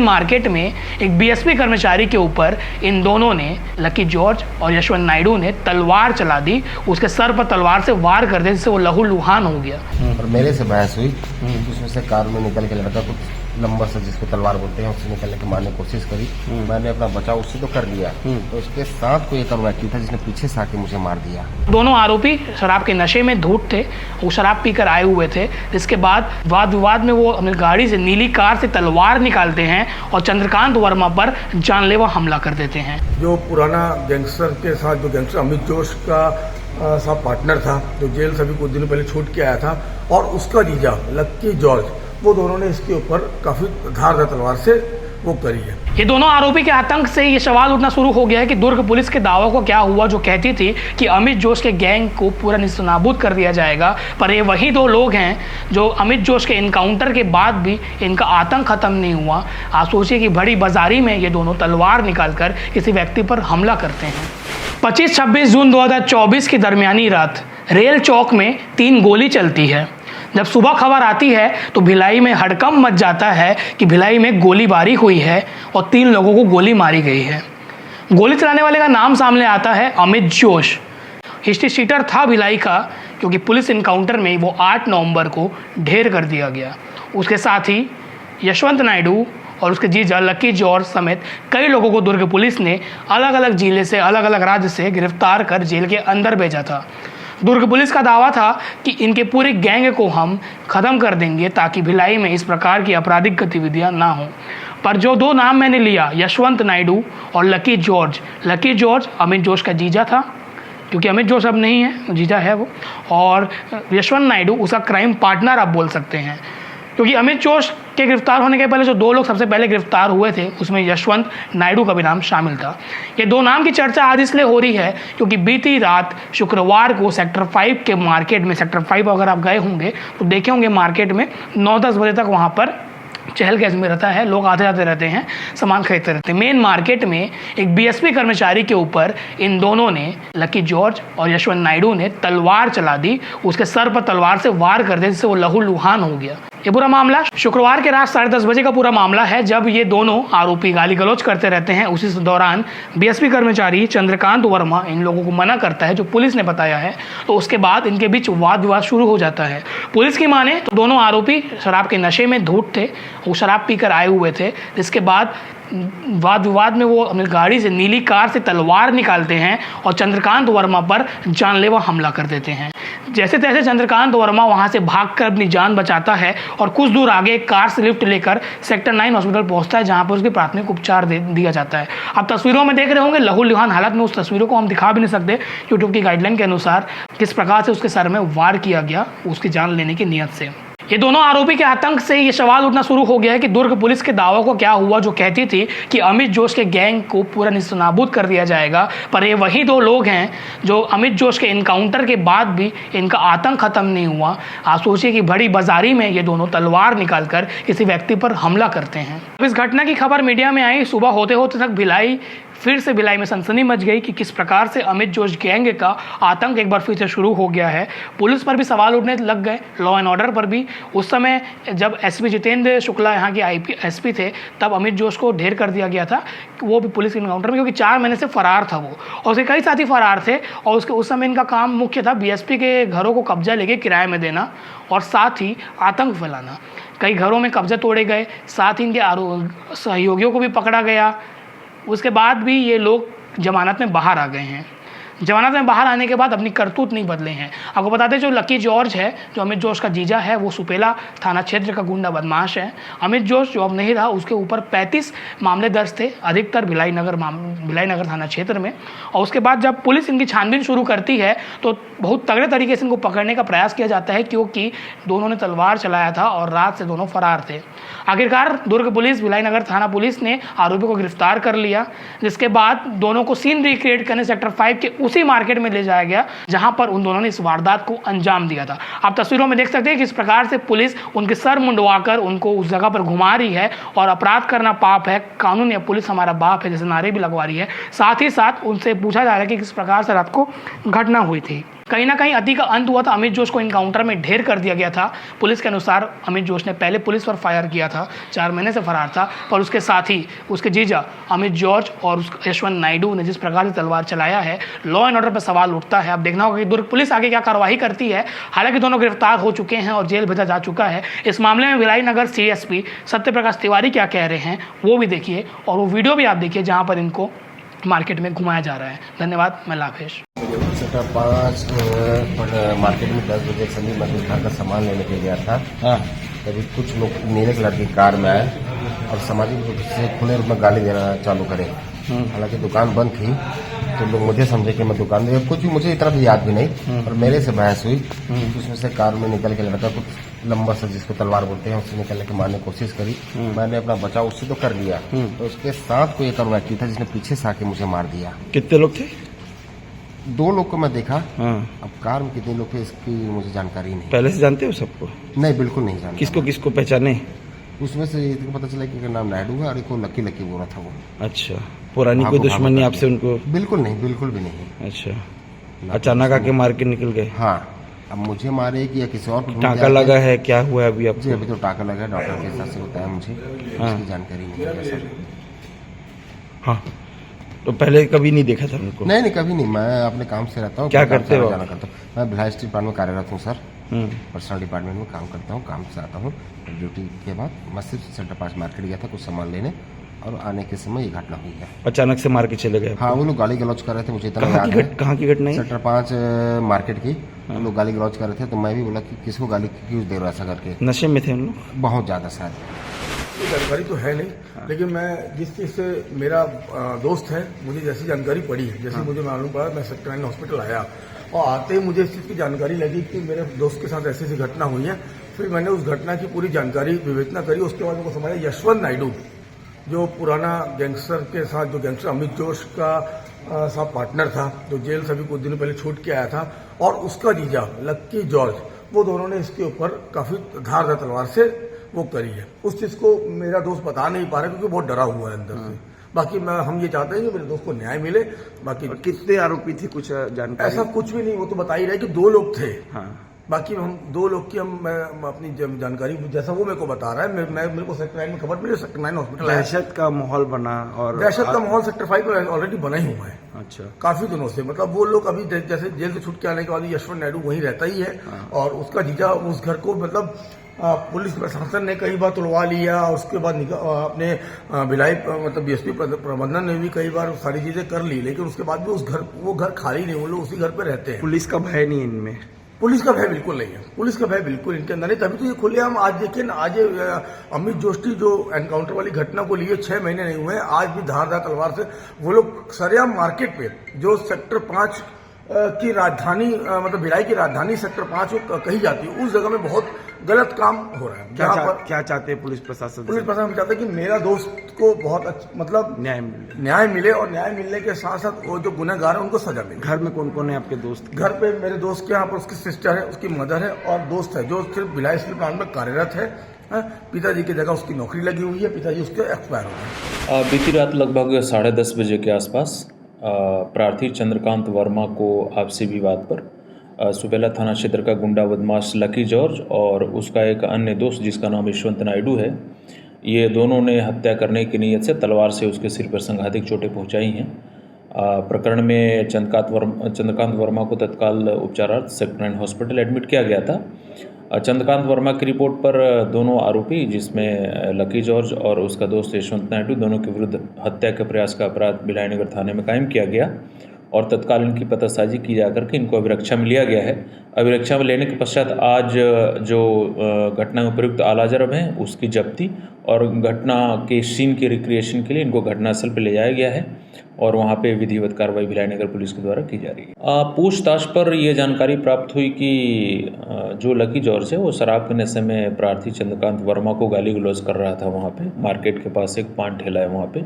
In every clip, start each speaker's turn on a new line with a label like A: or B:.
A: Main market में एक BSP कर्मचारी के ऊपर इन दोनों ने, लकी जॉर्ज और यशवंत नायडू ने तलवार चला दी। उसके सर पर तलवार से वार कर दिया, जिससे वो लहूलुहान हो गया।
B: और मेरे से बहस हुई, उसमें से कार में निकल के लड़का कुछ नंबर से, जिसको तलवार बोलते हैं, उससे निकलने की मारने की कोशिश करी। मैंने अपना बचाव उससे तो कर लिया, तो उसके साथ कोई एक और व्यक्ति था जिसने पीछे से आके मुझे मार दिया।
A: दोनों आरोपी शराब के नशे में धूत थे, वो शराब पीकर आए हुए थे। जिसके बाद वाद विवाद में वो अपनी गाड़ी से, नीली कार से तलवार निकालते हैं और चंद्रकांत वर्मा पर जानलेवा हमला कर देते हैं।
C: जो पुराना गैंगस्टर के साथ, जो गैंगस्टर अमित जोश का साथ पार्टनर था, जो जेल से अभी कुछ दिनों पहले छूट के आया था, और उसका जीजा लक्की जॉर्ज, वो दोनों ने इसके ऊपर काफी धारदार तलवार से वो करी है।
A: ये दोनों आरोपी के आतंक से ये सवाल उठना शुरू हो गया है कि दुर्ग पुलिस के दावों को क्या हुआ, जो कहती थी कि अमित जोश के गैंग को पूरा निस्तनाबूद कर दिया जाएगा। पर ये वही दो लोग हैं जो अमित जोश के इनकाउंटर के बाद भी इनका आतंक खत्म नहीं हुआ। आप सोचिए कि बड़ी बाजारी में ये दोनों तलवार निकालकर किसी व्यक्ति पर हमला करते हैं। 25-26 जून 2024 की दरमियानी रात रेल चौक में 3 गोली चलती है। जब सुबह खबर आती है तो भिलाई में हड़कंप मच जाता है कि भिलाई में गोलीबारी हुई है और 3 लोगों को गोली मारी गई है। गोली चलाने वाले का नाम सामने आता है अमित जोश। हिस्ट्री शीटर था भिलाई का, क्योंकि पुलिस इनकाउंटर में वो 8 नवंबर को ढेर कर दिया गया। उसके साथ ही यशवंत नायडू और उसके जीजा लकी जॉर्ज समेत कई लोगों को दुर्ग पुलिस ने अलग अलग जिले से, अलग अलग राज्य से गिरफ्तार कर जेल के अंदर भेजा था। दुर्ग पुलिस का दावा था कि इनके पूरे गैंग को हम ख़त्म कर देंगे ताकि भिलाई में इस प्रकार की आपराधिक गतिविधियां ना हों। पर जो 2 नाम मैंने लिया, यशवंत नायडू और लकी जॉर्ज अमित जोश का जीजा था, क्योंकि अमित जोश अब नहीं है, जीजा है वो, और यशवंत नायडू उसका क्राइम पार्टनर आप बोल सकते हैं। क्योंकि अमित जोश के गिरफ्तार होने के पहले जो 2 लोग सबसे पहले गिरफ्तार हुए थे, उसमें यशवंत नायडू का भी नाम शामिल था। ये 2 नाम की चर्चा आज इसलिए हो रही है क्योंकि बीती रात शुक्रवार को सेक्टर 5 के मार्केट में, सेक्टर 5 अगर आप गए होंगे तो देखे होंगे मार्केट में 9-10 बजे तक वहाँ पर चहल गहल में रहता है, लोग आते जाते रहते हैं, सामान खरीदते रहते हैं। मेन मार्केट में एक बीएसपी कर्मचारी के ऊपर इन दोनों ने, लकी जॉर्ज और यशवंत नायडू ने तलवार चला दी। उसके सर पर तलवार से वार कर दिया, जिससे वो लहूलुहान हो गया। ये पूरा मामला शुक्रवार के रात 10:30 बजे का पूरा मामला है, जब ये दोनों आरोपी गाली गलौज करते रहते हैं। उसी दौरान बीएसपी कर्मचारी चंद्रकांत वर्मा इन लोगों को मना करता है, जो पुलिस ने बताया है। तो उसके बाद इनके बीच वाद विवाद शुरू हो जाता है। पुलिस की माने तो दोनों आरोपी शराब के नशे में धूत थे, वो शराब पीकर आए हुए थे। जिसके बाद वाद विवाद में वो अपनी गाड़ी से, नीली कार से तलवार निकालते हैं और चंद्रकांत वर्मा पर जानलेवा हमला कर देते हैं। जैसे तैसे चंद्रकांत वर्मा वहां से भागकर अपनी जान बचाता है और कुछ दूर आगे कार से लिफ्ट लेकर सेक्टर 9 हॉस्पिटल पहुंचता है, जहां पर उसकी प्राथमिक उपचार दिया जाता है। आप तस्वीरों में देख रहे होंगे लहूलुहान हालत में, उस तस्वीरों को हम दिखा भी नहीं सकते यूट्यूब की गाइडलाइन के अनुसार, किस प्रकार से उसके सर में वार किया गया उसकी जान लेने की नीयत से। ये दोनों आरोपी के आतंक से ये सवाल उठना शुरू हो गया है कि दुर्ग पुलिस के दावों को क्या हुआ, जो कहती थी कि अमित जोश के गैंग को पूरा निस्तनाबूद कर दिया जाएगा। पर ये वही 2 लोग हैं जो अमित जोश के इनकाउंटर के बाद भी इनका आतंक खत्म नहीं हुआ। आप सोचिए कि बड़ी बाजारी में ये दोनों तलवार निकालकर किसी व्यक्ति पर हमला करते हैं। इस घटना की खबर मीडिया में आई, सुबह होते होते तक फिर से भिलाई में सनसनी मच गई कि किस प्रकार से अमित जोश गैंग का आतंक एक बार फिर से शुरू हो गया है। पुलिस पर भी सवाल उठने लग गए, लॉ एंड ऑर्डर पर भी। उस समय जब एसपी जितेंद्र शुक्ला यहाँ के एसपी थे, तब अमित जोश को ढेर कर दिया गया था, वो भी पुलिस इनकाउंटर में, क्योंकि 4 महीने से फरार था वो, और उसके कई साथी फरार थे। और उसके उस समय इनका काम मुख्य था बीएसपी के घरों को कब्जा लेके किराए में देना और साथ ही आतंक फैलाना। कई घरों में कब्जा तोड़े गए, साथ ही इनके सहयोगियों को भी पकड़ा गया। उसके बाद भी ये लोग जमानत में बाहर आ गए हैं। जमानत में बाहर आने के बाद अपनी करतूत नहीं बदले हैं। आपको बताते जो लकी जॉर्ज है, जो अमित जोश का जीजा है, वो सुपेला थाना क्षेत्र का गुंडा बदमाश है। अमित जोश जो अब नहीं रहा, उसके ऊपर 35 मामले दर्ज थे, अधिकतर भिलाई नगर थाना क्षेत्र में। और उसके बाद जब पुलिस इनकी छानबीन शुरू करती है तो बहुत तगड़े तरीके से इनको पकड़ने का प्रयास किया जाता है, क्योंकि दोनों ने तलवार चलाया था और रात से दोनों फरार थे। आखिरकार दुर्ग पुलिस, भिलाई नगर थाना पुलिस ने आरोपी को गिरफ्तार कर लिया, जिसके बाद दोनों को सीन रिक्रिएट करने सेक्टर 5 के उसी मार्केट में ले जाया गया जहां पर उन दोनों ने इस वारदात को अंजाम दिया था। आप तस्वीरों में देख सकते हैं कि इस प्रकार से पुलिस उनके सर मुंडवाकर उनको उस जगह पर घुमा रही है, और अपराध करना पाप है, कानून या पुलिस हमारा बाप है जैसे नारे भी लगवा रही है। साथ ही साथ उनसे पूछा जा रहा है कि किस प्रकार से रात को घटना हुई थी। कहीं ना कहीं अति का अंत हुआ था। अमित जोश को इनकाउंटर में ढेर कर दिया गया था। पुलिस के अनुसार अमित जोश ने पहले पुलिस पर फायर किया था, 4 महीने से फरार था, पर उसके साथ ही उसके जीजा अमित जॉर्ज और यशवंत नायडू ने जिस प्रकार से तलवार चलाया है, लॉ एंड ऑर्डर पर सवाल उठता है। अब देखना होगा कि दुर्ग पुलिस आगे क्या कार्रवाई करती है। हालांकि दोनों गिरफ्तार हो चुके हैं और जेल भेजा जा चुका है। इस मामले में भिलाई नगर CSP सत्यप्रकाश तिवारी क्या कह रहे हैं वो भी देखिए, और वो वीडियो भी आप देखिए जहाँ पर इनको मार्केट में घुमाया जा रहा है। धन्यवाद, मैं लाभेश।
B: सेक्टर 5 मार्केट में 10 बजे सभी मतलब घर का सामान लेने के गया था। हाँ। तभी कुछ लोग नीले कलर की कार में आए और सामाजिक रूप से खुले रूप में गाली देना चालू करे। हालांकि दुकान बंद थी तो लोग मुझे समझे कि मैं दुकान दे, कुछ भी मुझे इतना भी याद भी नहीं। और मेरे से बहस हुई, उसमें से कार में निकल के लड़का कुछ लंबा सा जिसको तलवार बोलते हैं उससे निकलने की मारने की कोशिश करी। मैंने अपना बचाव उससे तो कर लिया, तो उसके साथ कोई एक और व्यक्ति था जिसने पीछे से आके मुझे मार दिया।
D: कितने लोग थे?
B: 2 लोग को मैं देखा।
D: हाँ।
B: अब कार में कितने लोग थे इसकी मुझे जानकारी नहीं।
D: पहले से जानते हो सबको?
B: नहीं, बिल्कुल नहीं जानता।
D: किसको किसको पहचाने?
B: उसमें से एक को पता चला कि नाम नायडू है और एक को लकी बोल रहा था वो।
D: अच्छा, पुरानी कोई दुश्मनी आपसे उनको?
B: बिल्कुल नहीं, बिल्कुल भी नहीं।
D: अच्छा, अचानक आके मार के निकल गए?
B: हाँ। अब मुझे मारे कि या किसी और को
D: टाँका लगा है, क्या हुआ है अभी आपको?
B: जी अभी तो टाँका लगा है, डॉक्टर के हिसाब से बताया मुझे।
D: हाँ।
B: उसकी जानकारी नहीं है सर।
D: हाँ, तो पहले कभी नहीं देखा था उनको?
B: नहीं, कभी नहीं। मैं अपने काम से रहता हूँ।
D: क्या करते हो?
B: जाना करता हूँ मैं भिलाई स्टील प्लांट में कार्यरत हूँ सर। पर्सनल डिपार्टमेंट में काम करता हूँ। काम से आता हूँ ड्यूटी के बाद। मैं सिर्फ सेक्टर 5 मार्केट गया था कुछ सामान लेने, और आने के समय ये घटना हुई है।
D: अचानक से मार के चले गए?
B: हाँ, वो लोग गाली गलौज कर रहे थे, मुझे इतना याद है।
D: कहाँ की घटना है?
B: सेक्टर 5 मार्केट की। वो लोग गाली गलौज कर रहे थे तो मैं भी बोला कि किसको गाली क्यों दे रहा ऐसा करके।
D: नशे में थे उन लोग?
B: बहुत ज्यादा शायद।
C: जानकारी तो है नहीं, लेकिन मैं जिस चीज़ से मेरा दोस्त है, मुझे जैसी जानकारी पड़ी है, जैसे मुझे मालूम पड़ा, मैं सेक्टर 9 हॉस्पिटल आया और आते ही मुझे इस चीज़ की जानकारी लगी कि मेरे दोस्त के साथ ऐसी घटना हुई है। फिर मैंने उस घटना की पूरी जानकारी विवेचना करी। उसके बाद मेरे को समझा यशवंत नायडू जो पुराना गैंगस्टर के साथ, जो गैंगस्टर अमित जोश का साथ पार्टनर था, जो जेल से अभी कुछ दिनों पहले छूट के आया था, और उसका जीजा लकी जॉर्ज, वो दोनों ने इसके ऊपर काफी धारदार तलवार से वो करी है। उस चीज को मेरा दोस्त बता नहीं पा रहा क्योंकि बहुत डरा हुआ है अंदर से। बाकी हम ये चाहते हैं कि मेरे दोस्त को न्याय मिले। बाकी
D: कितने आरोपी थे, कुछ जानकारी?
C: ऐसा कुछ भी नहीं, वो तो बता ही रहे कि 2 लोग थे।
D: हाँ।
C: बाकी हम 2 लोग की मैं अपनी जानकारी जैसा वो मेरे को बता रहा है, मेरे को सेक्टर 9 में खबर मिली, सेक्टर 9 हॉस्पिटल
D: दहशत का माहौल बना, और
C: दहशत का माहौल सेक्टर 5 में ऑलरेडी बना ही हुआ है।
D: अच्छा,
C: काफी दिनों से। मतलब वो लोग अभी जैसे जेल से छूट के आने के बाद यशवंत नायडू वहीं रहता ही है। और उसका जीजा उस घर को, मतलब पुलिस प्रशासन ने कई बार तुड़वा लिया, उसके बाद अपने भिलाई मतलब BSP प्रबंधन ने भी कई बार सारी चीजें कर ली, लेकिन उसके बाद भी वो घर खाली नहीं, वो लोग उसी घर पे रहते हैं।
D: पुलिस का भय नहीं इनमें?
C: पुलिस का भय बिल्कुल नहीं है। पुलिस का भय बिल्कुल इनके अंदर नहीं। तभी तो ये खुलेआम आज देखिए ना, आज अमित जोश की जो एनकाउंटर वाली घटना को लिए 6 महीने नहीं हुए, आज भी धारदार तलवार से वो लोग सरेआम मार्केट पे, जो सेक्टर 5 की राजधानी, मतलब भिलाई की राजधानी सेक्टर 5 कही जाती है, उस जगह में बहुत गलत काम हो रहा है।
D: क्या चाहते हैं पुलिस प्रशासन?
C: पुलिस प्रशासन चाहता है कि मेरा दोस्त को बहुत मतलब न्याय मिले, और न्याय मिलने के साथ साथ वो जो गुनहगार है उनको सजा मिले।
D: घर में कौन कौन है आपके दोस्त?
C: घर पे मेरे दोस्त के यहाँ पर उसकी सिस्टर है, उसकी मदर है, और दोस्त है जो सिर्फ भिलाई स्टील प्लांट में कार्यरत है। पिताजी की जगह उसकी नौकरी लगी हुई है, पिताजी उसके एक्सपायर हो गए।
E: बीती रात लगभग 10:30 बजे के आसपास प्रार्थी चंद्रकांत वर्मा को आपसी विवाद पर सुबेला थाना क्षेत्र का गुंडा बदमाश लकी जॉर्ज और उसका एक अन्य दोस्त जिसका नाम यशवंत नायडू है, ये दोनों ने हत्या करने की नीयत से तलवार से उसके सिर पर संघातिक चोटें पहुंचाई हैं। प्रकरण में चंद्रकांत वर्मा को तत्काल उपचारार्थ सेक्टर 9 हॉस्पिटल एडमिट किया गया था। चंद्रकांत वर्मा की रिपोर्ट पर दोनों आरोपी, जिसमें लकी जॉर्ज और उसका दोस्त यशवंत नायडू, दोनों के विरुद्ध हत्या के प्रयास का अपराध भिलाई नगर थाने में कायम किया गया और तत्काल इनकी पतासाजी की जाकर के इनको अभिरक्षा में लिया गया है। अभिरक्षा में लेने के पश्चात आज जो घटना में प्रयुक्त आला जरब हैं उसकी जब्ती और घटना के सीन की रिक्रिएशन के लिए इनको घटनास्थल पर ले जाया गया है और वहाँ पे विधिवत कार्रवाई भिलाई नगर पुलिस के द्वारा की जा रही है। पूछताछ पर यह जानकारी प्राप्त हुई कि जो लकी जॉर्ज है वो शराब के नशे में प्रार्थी चंद्रकांत वर्मा को गाली गलौज कर रहा था। वहाँ पे मार्केट के पास एक पान ठेला है, वहाँ पे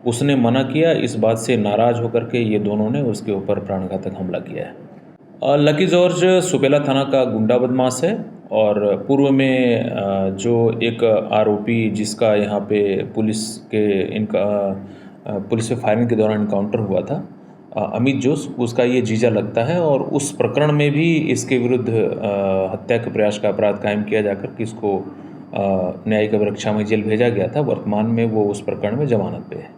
E: उसने मना किया। इस बात से नाराज होकर के ये दोनों ने उसके ऊपर प्राणघातक हमला किया है। लकी जॉर्ज सुपेला थाना का गुंडा बदमाश है और पूर्व में जो एक आरोपी जिसका यहाँ पे पुलिस पे फायरिंग के दौरान इनकाउंटर हुआ था, अमित जोश उसका ये जीजा लगता है और उस प्रकरण में भी इसके विरुद्ध हत्या के प्रयास का अपराध कायम किया जाकर कि इसको न्यायिक अभिरक्षा में जेल भेजा गया था। वर्तमान में वो उस प्रकरण में जमानत पे है।